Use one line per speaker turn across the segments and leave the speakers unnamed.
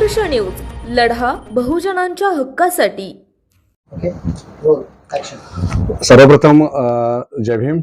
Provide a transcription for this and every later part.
संघर्ष न्यूज, लढा बहुजनांच्या हक्कासाठी.
सर्वप्रथम जय भीम.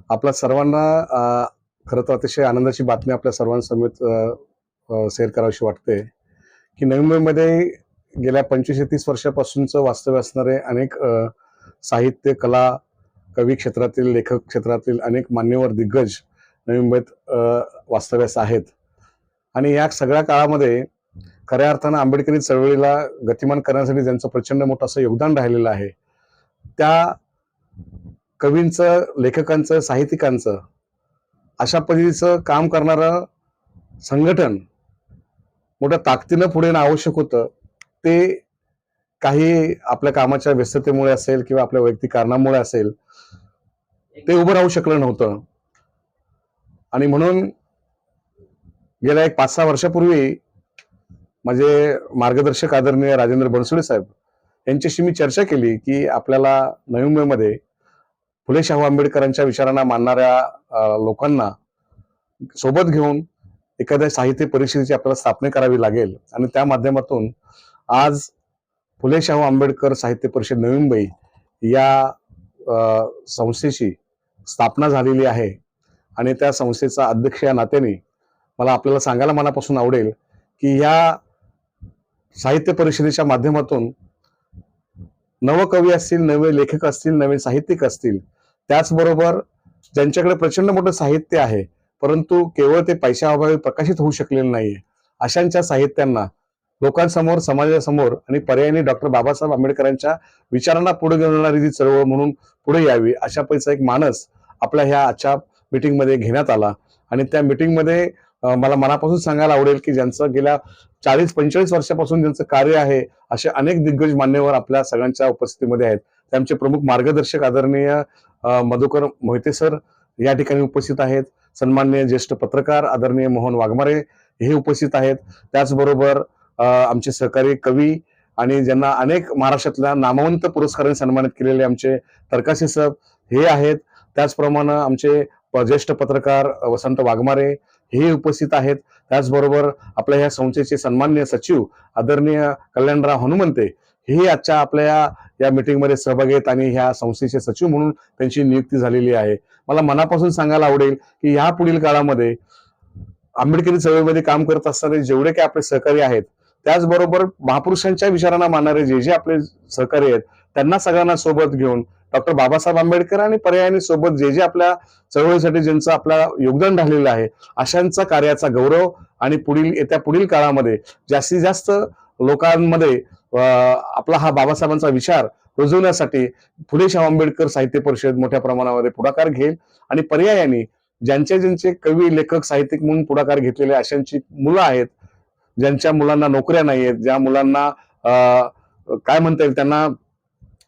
आपल्या सर्वांना खरं तर अतिशय आनंदाची बातमी आपल्या सर्वांसमोर शेअर करावीशी वाटते की नवी मुंबईमध्ये गेल्या 25 ते 30 वर्षापासूनचं वास्तव्य असणारे अनेक साहित्य, कला, कवी क्षेत्रातील, लेखक क्षेत्रातील अनेक मान्यवर दिग्गज नवी मुंबईत वास्तव्यास आहेत. आणि या सगळ्या काळामध्ये खऱ्या अर्थानं आंबेडकरी चळवळीला गतिमान करण्यासाठी ज्यांचं प्रचंड मोठं असं योगदान राहिलेलं आहे, त्या कवींचं, लेखकांचं, साहित्यिकांचं अशा पद्धतीचं काम करणारं संघटन मोठ्या ताकदीनं पुढे येणं आवश्यक होतं. ते काही आपल्या कामाच्या व्यस्ततेमुळे असेल किंवा आपल्या वैयक्तिक कारणामुळे असेल, ते उभं राहू शकलं नव्हतं. आणि म्हणून गेल्या एक 5-6 वर्षापूर्वी माझे मार्गदर्शक आदरणीय राजेंद्र बनसोडे साहेब यांच्याशी मी चर्चा केली की आपल्याला नवी मुंबईमध्ये फुले शाहू आंबेडकरांच्या विचारांना मानणाऱ्या लोकांना सोबत घेऊन एखाद्या साहित्य परिषदेची आपल्याला स्थापना करावी लागेल. आणि त्या माध्यमातून आज फुले शाहू आंबेडकर साहित्य परिषद नवी मुंबई या संस्थेची स्थापना झालेली आहे. आणि त्या संस्थेचा अध्यक्ष या नात्याने मला आपल्याला सांगायला मनापासून आवडेल की या साहित्य परिषदेच्या माध्यमातून नवकवी असतील, नवे लेखक असतील, नवे साहित्यिक असतील, त्याचबरोबर ज्यांच्याकडे प्रचंड मोठं साहित्य आहे परंतु केवळ ते पैशाअभावी प्रकाशित होऊ शकलेलं नाहीये, अशांच्या साहित्यांना लोकांसमोर, समाजासमोर आणि पर्यायाने डॉक्टर बाबासाहेब आंबेडकरांच्या विचारांना पुढे घेणारी जी चळवळ म्हणून पुढे यावी, अशा पैसा एक मानस आपल्या ह्या आजच्या मीटिंगमध्ये घेण्यात आला. आणि त्या मीटिंगमध्ये मला मनापासून सांगायला आवडेल की ज्यांचं गेल्या 40-45 वर्षापासून ज्यांचं कार्य आहे, असे अनेक दिग्गज मान्यवर आपल्या सगळ्यांच्या उपस्थितीमध्ये आहेत. त्यांचे प्रमुख मार्गदर्शक आदरणीय मधुकर मोहिते सर या ठिकाणी उपस्थित आहेत. सन्माननीय ज्येष्ठ पत्रकार आदरणीय मोहन वाघमारे हे उपस्थित आहेत. त्याचबरोबर आमचे सहकारी कवी आणि ज्यांना अनेक महाराष्ट्रातल्या नामवंत पुरस्कारांनी सन्मानित केलेले आमचे तरकाशी साहेब हे आहेत. त्याचप्रमाणे आमचे ज्येष्ठ पत्रकार वसंत वाघमारे हे उपस्थित आहेत. त्याचबरोबर आपल्या ह्या संस्थेचे सन्माननीय सचिव आदरणीय कल्याणराव हनुमंते हे आजच्या आपल्या या मीटिंगमध्ये सहभागी आहेत आणि ह्या संस्थेचे सचिव म्हणून त्यांची नियुक्ती झालेली आहे. मला मनापासून सांगायला आवडेल की ह्या पुढील काळामध्ये आंबेडकरी चळवळीमध्ये काम करत असणारे जेवढे काही आपले सहकारी आहेत, त्याचबरोबर महापुरुषांच्या विचारांना मानणारे जे आपले सहकारी आहेत, त्यांना सगळ्यांना सोबत घेऊन डॉक्टर बाबासाहेब आंबेडकर आणि पर्यायाने सोबत जे आपल्या चळवळीसाठी ज्यांचं आपला योगदान राहिलेलं आहे, अशांचा कार्याचा गौरव आणि पुढील काळामध्ये जास्तीत जास्त लोकांमध्ये आपला हा बाबासाहेबांचा विचार रुजवण्यासाठी फुले शाहू आंबेडकर साहित्य परिषद मोठ्या प्रमाणामध्ये पुढाकार घेईल. आणि पर्यायाने ज्यांचे कवी, लेखक, साहित्यिक म्हणून पुढाकार घेतलेले अशांची मुलं आहेत, ज्यांच्या मुलांना नोकऱ्या नाही आहेत, ज्या मुलांना काय म्हणता येईल, त्यांना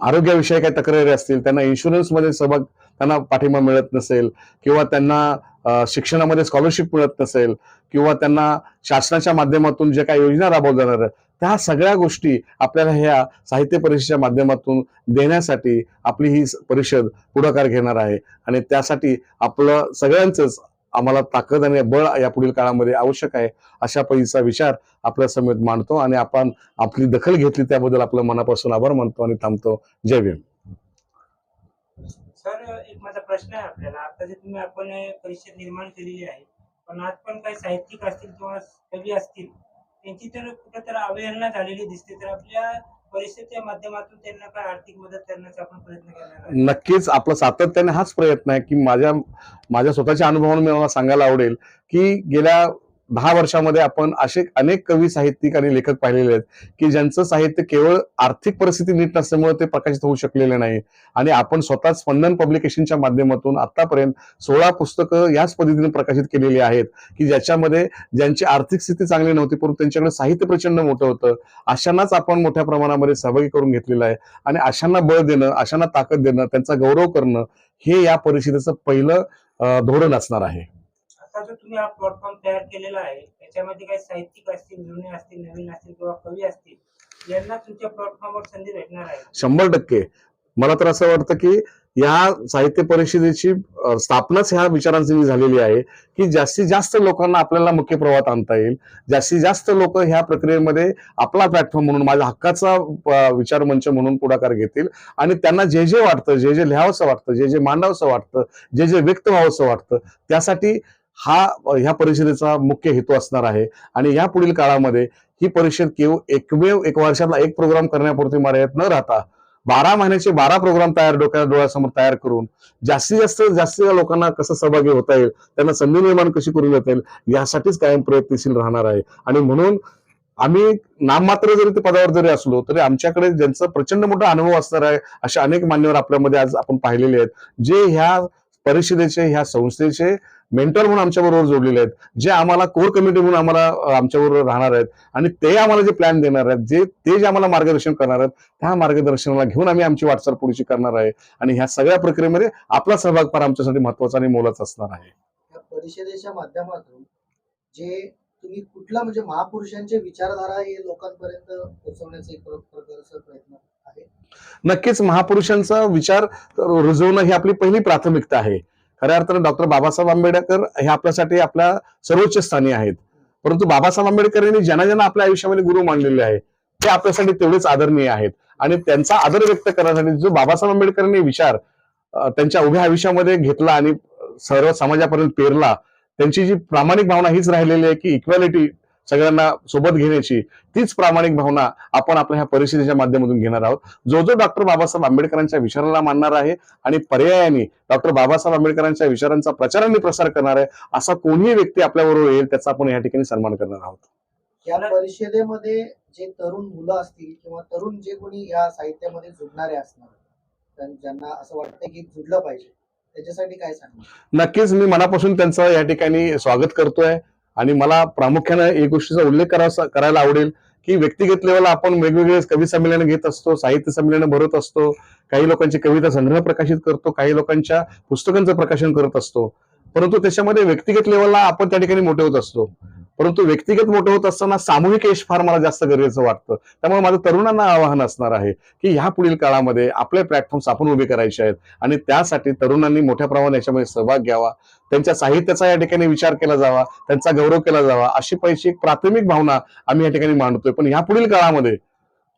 आरोग्याविषयी काही तक्रारी असतील, त्यांना इन्शुरन्समध्ये सहभाग, त्यांना पाठिंबा मिळत नसेल किंवा त्यांना शिक्षणामध्ये स्कॉलरशिप मिळत नसेल किंवा त्यांना शासनाच्या माध्यमातून जे काही योजना राबवल्या जाणार, त्या सगळ्या गोष्टी आपल्याला ह्या साहित्य परिषदेच्या माध्यमातून देण्यासाठी आपली ही परिषद पुढाकार घेणार आहे. आणि त्यासाठी आपलं सगळ्यांचंच आम्हाला ताकद आणि बळ या पुढील काळामध्ये आवश्यक आहे, अशा पद्धतीचा विचार आपल्या समोर मांडतो आणि आपण आपली दखल घेतली त्याबद्दल आपलं मनापासून आभार मानतो आणि थांबतो. जय भीम.
सर, एक माझा प्रश्न आहे आपल्याला. आता जे तुम्ही आपण परिषद निर्माण केलेली आहे, पण आज पण काही साहित्यिक असतील किंवा कवी असतील, त्यांची तर कुठेतरी अवहेलना झालेली दिसते. तर आपल्या परिषदेच्या माध्यमातून त्यांना काय आर्थिक मदत करण्याचा आपण प्रयत्न करणार आहे?
नक्कीच आपला सातत्याने हाच प्रयत्न आहे की माझ्या स्वतःच्या अनुभवाने मला सांगायला आवडेल की गेल्या 10 वर्षामध्ये आपण असे अनेक कवी, साहित्यिक आणि लेखक पाहिलेले आहेत की ज्यांचं साहित्य केवळ आर्थिक परिस्थिती नीट नसल्यामुळे ते प्रकाशित होऊ शकलेले नाही. आणि आपण स्वतः स्पंदन पब्लिकेशनच्या माध्यमातून आतापर्यंत 16 पुस्तकं याच पद्धतीने प्रकाशित केलेली आहेत की ज्याच्यामध्ये ज्यांची आर्थिक स्थिती चांगली नव्हती परंतु त्यांच्याकडे साहित्य प्रचंड मोठं होतं, अशांनाच आपण मोठ्या प्रमाणामध्ये सहभागी करून घेतलेलं आहे. आणि अशांना बळ देणं, अशांना ताकद देणं, त्यांचा गौरव करणं हे या परिषदेचं पहिलं धोरण असणार आहे.
आता जो तुम्ही हा प्लॅटफॉर्म तयार केलेला आहे, त्याच्यामध्ये काही साहित्यिक असतील, जुने असतील, नवीन असतील किंवा कवी असतील, यांना तुमच्या प्लॅटफॉर्मवर संधी भेटणार आहे?
100%. मला तर असं वाटतं की या साहित्य परिषदेची स्थापनाच ह्या विचारांची झालेली आहे की जास्तीत जास्त लोकांना आपल्याला मुख्य प्रवाहात आणता येईल, जास्तीत जास्त लोक ह्या प्रक्रियेमध्ये आपला प्लॅटफॉर्म म्हणून, माझ्या हक्काचा विचार मंच म्हणून पुढाकार घेतील आणि त्यांना जे जे वाटतं, जे जे लिहावंसं वाटतं, जे जे मांडावंसं वाटतं, जे जे व्यक्त व्हावंसं वाटतं, त्यासाठी ह्या परिषदेचा मुख्य हेतू असणार आहे. आणि या पुढील काळामध्ये ही परिषद केवळ एकमेव एक वर्षातला एक प्रोग्राम करण्यापुरती मर्यादित न राहता 12 महिन्याचे 12 प्रोग्राम डोळ्यासमोर तयार करून जास्तीत जास्त लोकांना कसं सहभागी होता येईल, त्यांना संधी निर्माण कशी करून देता येईल, यासाठीच कायम प्रयत्नशील राहणार आहे. आणि म्हणून आम्ही नाममात्र जरी ते पदावर जरी असलो तरी आमच्याकडे ज्यांचा प्रचंड मोठा अनुभव असणार आहे अशा अनेक मान्यवर आपल्यामध्ये आज आपण पाहिलेले आहेत, जे ह्या परिषदेचे, ह्या संस्थेचे मेंटर म्हणून आमच्या बरोबर जोडलेले आहेत, जे आम्हाला कोर कमिटी म्हणून आम्हाला आमच्याबरोबर राहणार आहेत आणि ते आम्हाला जे प्लॅन देणार आहेत, जे आम्हाला मार्गदर्शन करणार आहेत, त्या मार्गदर्शनाला घेऊन आम्ही आमची वाटचाल पुढची करणार आहे. आणि ह्या सगळ्या प्रक्रियेमध्ये आपला सहभाग फार आमच्यासाठी महत्वाचा आणि मोलाचा असणार आहे.
या परिषदेच्या माध्यमातून जे तुम्ही कुठला म्हणजे महापुरुषांचे विचारधारा हे लोकांपर्यंत पोहोचवण्याचा एक प्रकारचा प्रयत्न आहे?
नक्कीच महापुरुषांचा विचार रुजवणं ही आपली पहिली प्राथमिकता आहे. खऱ्या अर्थानं डॉक्टर बाबासाहेब आंबेडकर हे आपल्यासाठी आपल्या सर्वोच्च स्थानी आहेत, परंतु बाबासाहेब आंबेडकर यांनी ज्यांना ज्यांना आपल्या आयुष्यामध्ये गुरु मानलेले आहे ते आपल्यासाठी तेवढेच आदरणीय आहेत. आणि त्यांचा आदर व्यक्त करण्यासाठी जो बाबासाहेब आंबेडकरांनी विचार त्यांच्या उभ्या आयुष्यामध्ये घेतला आणि सर्व समाजापर्यंत पेरला, त्यांची जी प्रामाणिक भावना हीच राहिलेली आहे की इक्वॅलिटी, सगळ्यांना सोबत घेण्याची, तीच प्रामाणिक भावना आपण आपल्या ह्या परिषदेच्या माध्यमातून घेणार आहोत. जो जो डॉक्टर बाबासाहेब आंबेडकरांच्या विचाराला मानणार आहे आणि पर्यायाने डॉक्टर बाबासाहेब आंबेडकरांच्या विचारांचा प्रचार आणि प्रसार करणार आहे, असा कोणीही व्यक्ती आपल्याबरोबर येईल त्याचा आपण या ठिकाणी सन्मान करणार आहोत.
या परिषदेमध्ये जे तरुण मुलं असतील किंवा तरुण जे कोणी या साहित्यामध्ये जुडणारे असणार, ज्यांना असं वाटतं की जुडलं पाहिजे, त्याच्यासाठी काय सांगणार?
नक्कीच मी मनापासून त्यांचं या ठिकाणी स्वागत करतोय. आणि मला प्रामुख्याने एक गोष्टीचा उल्लेख करायला आवडेल की व्यक्तिगत लेवलला आपण वेगवेगळे कवी संमेलन घेत असतो, साहित्य संमेलन भरत असतो, काही लोकांची कविता संग्रह प्रकाशित करतो, काही लोकांच्या पुस्तकांचं प्रकाशन करत असतो, परंतु त्याच्यामध्ये व्यक्तिगत लेवलला आपण त्या ठिकाणी मोठे होत असतो. परंतु व्यक्तिगत मोठं होत असताना सामूहिक यश फार मला जास्त गरजेचं वाटतं. त्यामुळे माझं तरुणांना आवाहन असणार आहे की ह्या पुढील काळामध्ये आपले प्लॅटफॉर्म्स आपण उभे करायचे आहेत आणि त्यासाठी तरुणांनी मोठ्या प्रमाणात याच्यामध्ये सहभाग घ्यावा, त्यांच्या साहित्याचा या ठिकाणी विचार केला जावा, त्यांचा गौरव केला जावा, अशी पैकी एक प्राथमिक भावना आम्ही या ठिकाणी मांडतोय. पण ह्या पुढील काळामध्ये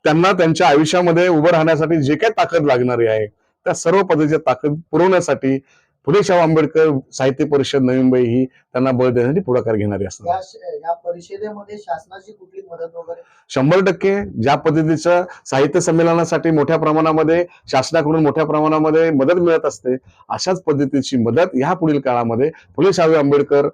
त्यांना त्यांच्या आयुष्यामध्ये उभं राहण्यासाठी जे काही ताकद लागणारी आहे त्या सर्व पद्धतीच्या ताकद पुरवण्यासाठी फुले शाहू आंबेडकर साहित्य परिषद नवी मुंबई ही त्यांना बळ देण्यासाठी पुढाकार घेणारी असणार.
या परिषदेमध्ये शासनाची कुठली मदत वगैरे?
100% ज्या पद्धतीचं साहित्य संमेलनासाठी मोठ्या प्रमाणामध्ये शासनाकडून मोठ्या प्रमाणामध्ये मदत मिळत असते, अशाच पद्धतीची मदत या पुढील काळामध्ये फुले शाहू आंबेडकर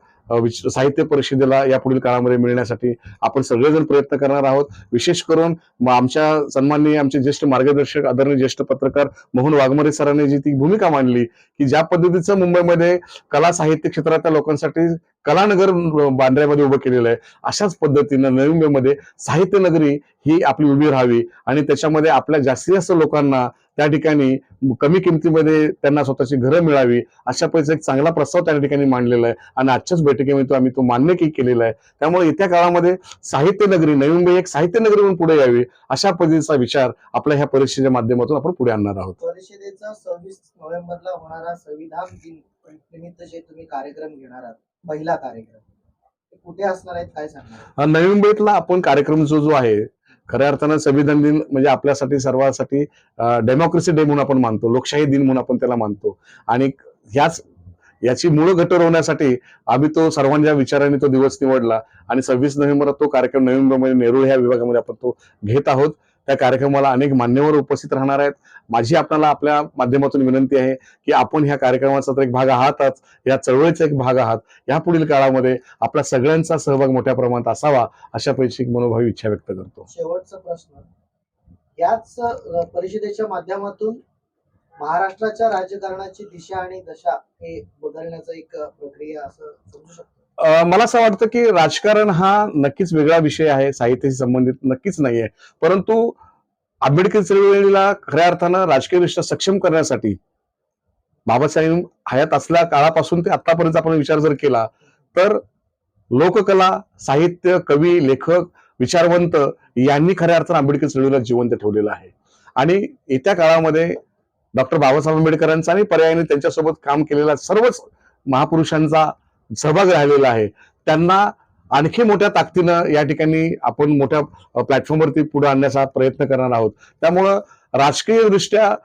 साहित्य परिषदेला या पुढील काळामध्ये मिळण्यासाठी आपण सगळेजण प्रयत्न करणार आहोत. विशेष करून आमच्या सन्माननीय आमचे ज्येष्ठ मार्गदर्शक आदरणीय ज्येष्ठ पत्रकार मोहन वाघमारे सरांनी जी ती भूमिका मांडली की ज्या पद्धतीचं मुंबईमध्ये कला साहित्य क्षेत्रातल्या लोकांसाठी कलानगर बांद्र्यामध्ये उभं केलेलं आहे, अशाच पद्धतीनं नवी मुंबईमध्ये साहित्य नगरी ही आपली उभी राहावी आणि त्याच्यामध्ये आपल्या जास्तीत जास्त लोकांना त्या ठिकाणी कमी किमतीमध्ये त्यांना स्वतःची घरं मिळावी, अशा पैसा एक चांगला प्रस्ताव त्या ठिकाणी मांडलेला आहे आणि आजच्याच बैठकीमध्ये आम्ही तो मान्य केलेला आहे. त्यामुळे येत्या काळामध्ये साहित्य नगरी नवी मुंबई एक साहित्य नगरी म्हणून पुढे यावी, अशा पद्धतीचा विचार आपल्या ह्या परिषदेच्या माध्यमातून आपण पुढे आणणार आहोत.
परिषदेचा 26 नोव्हेंबरला होणारा संविधान दिन निमित्त जे तुम्ही कार्यक्रम घेणार आहात, पहिला कार्यक्रम, कुठे असणार आहेत, काय सांगणार?
नवी मुंबईतला आपण कार्यक्रम जो आहे, खऱ्या अर्थानं संविधान दिन म्हणजे आपल्यासाठी सर्वांसाठी डेमोक्रेसी डे म्हणून आपण मानतो, लोकशाही दिन म्हणून आपण त्याला मानतो. आणि याची मूळ घटर होण्यासाठी आम्ही तो सर्वांच्या विचाराने तो दिवस निवडला आणि 26 नोव्हेंबर तो कार्यक्रम नवी मुंबईमध्ये नेरूळ ह्या विभागामध्ये आपण तो घेत आहोत. त्या कार्यक्रमाला अनेक मान्यवर उपस्थित राहणार आहेत. माझी आपल्याला आपल्या माध्यमातून विनंती आहे की आपण ह्या कार्यक्रमाचा तर एक भाग आहातच, या चळवळीचा एक भाग आहात. या पुढील काळामध्ये आपल्या सगळ्यांचा सहभाग मोठ्या प्रमाणात असावा, अशापैकी एक मनोभावी इच्छा व्यक्त करतो.
शेवटचा प्रश्न, याच परिषदेच्या माध्यमातून महाराष्ट्राच्या राजकारणाची दिशा आणि दशा हे बदलण्याचा एक प्रक्रिया असं समजू शकतो?
मला असं वाटतं की राजकारण हा नक्कीच वेगळा विषय आहे, साहित्याशी संबंधित नक्कीच नाहीये, परंतु आंबेडकर चळवळीला खऱ्या अर्थानं राजकीयदृष्ट्या सक्षम करण्यासाठी बाबासाहेब हयात असल्या काळापासून ते आतापर्यंत आपण विचार जर केला तर लोककला, साहित्य, कवी, लेखक, विचारवंत यांनी खऱ्या अर्थानं आंबेडकर चळवळीला जिवंत ठेवलेलं आहे. आणि येत्या काळामध्ये डॉक्टर बाबासाहेब आंबेडकरांचा आणि पर्यायाने त्यांच्यासोबत काम केलेला सर्वच महापुरुषांचा सहभाग राहिलेला आहे. त्यांना आणखी मोठ्या ताकदीनं या ठिकाणी आपण मोठ्या प्लॅटफॉर्मवरती पुढे आणण्याचा प्रयत्न करणार आहोत. त्यामुळं राजकीय दृष्ट्या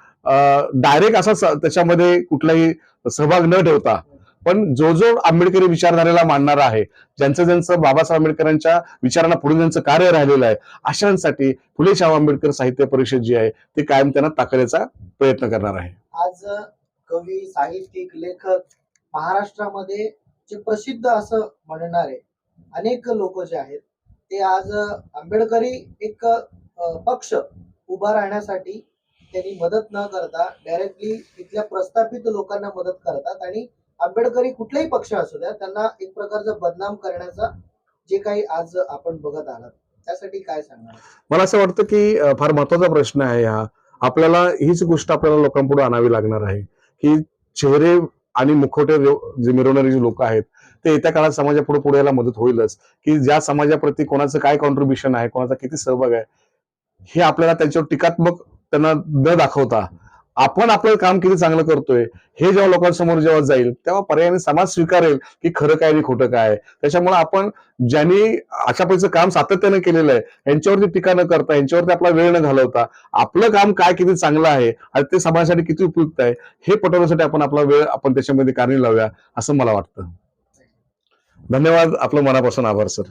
डायरेक्ट असा त्याच्यामध्ये कुठलाही सहभाग न ठेवता, पण जो जो आंबेडकरी विचारधारेला मानणारा आहे, ज्यांचं बाबासाहेब आंबेडकरांच्या विचारांना पुढे ज्यांचं कार्य राहिलेलं आहे, अशांसाठी फुले शाहू आंबेडकर साहित्य परिषद जी आहे ती कायम त्यांना ताकदीचा प्रयत्न करणार आहे.
आज कवी, साहित्यिक, लेखक, महाराष्ट्रामध्ये जे प्रसिद्ध असं म्हणणारे अनेक लोक जे आहेत ते आज आंबेडकरी एक पक्ष उभा राहण्यासाठी त्यांनी मदत न करता डायरेक्टली इथल्या प्रस्थापित लोकांना मदत करतात आणि आंबेडकरी कुठलाही पक्ष असू द्या त्यांना एक प्रकारचं बदनाम करण्याचा जे काही आज आपण बघत आहात त्यासाठी काय सांगणार?
मला असं वाटतं की फार महत्वाचा प्रश्न आहे हा. आपल्याला हीच गोष्ट आपल्याला लोकांपुढे आणावी लागणार आहे की चेहरे आणि मुखवटे जे मिरवणारे जे लोक आहेत ते येत्या काळात समाजापुढे पुढे यायला मदत होईलच. की ज्या समाजाप्रती कोणाचं काय कॉन्ट्रीब्युशन आहे, कोणाचा किती सहभाग आहे, हे आपल्याला त्यांच्यावर टीकात्मक त्यांना न दाखवता आपण आपलं काम किती चांगलं करतोय हे जेव्हा लोकांसमोर जेव्हा जाईल तेव्हा पर्यायाने समाज स्वीकारेल की खरं काय आणि खोटं काय. त्याच्यामुळे आपण ज्यांनी अशा प्रकारचं काम सातत्याने केलेलं आहे यांच्यावरती टीका न करता, यांच्यावरती आपला वेळ न घालवता आपलं काम काय किती चांगलं आहे आणि ते समाजासाठी किती उपयुक्त आहे हे पटवण्यासाठी आपण आपला वेळ आपण त्याच्यामध्ये कारणी लावूया असं मला वाटतं. धन्यवाद. आपलं मनापासून आभार सर.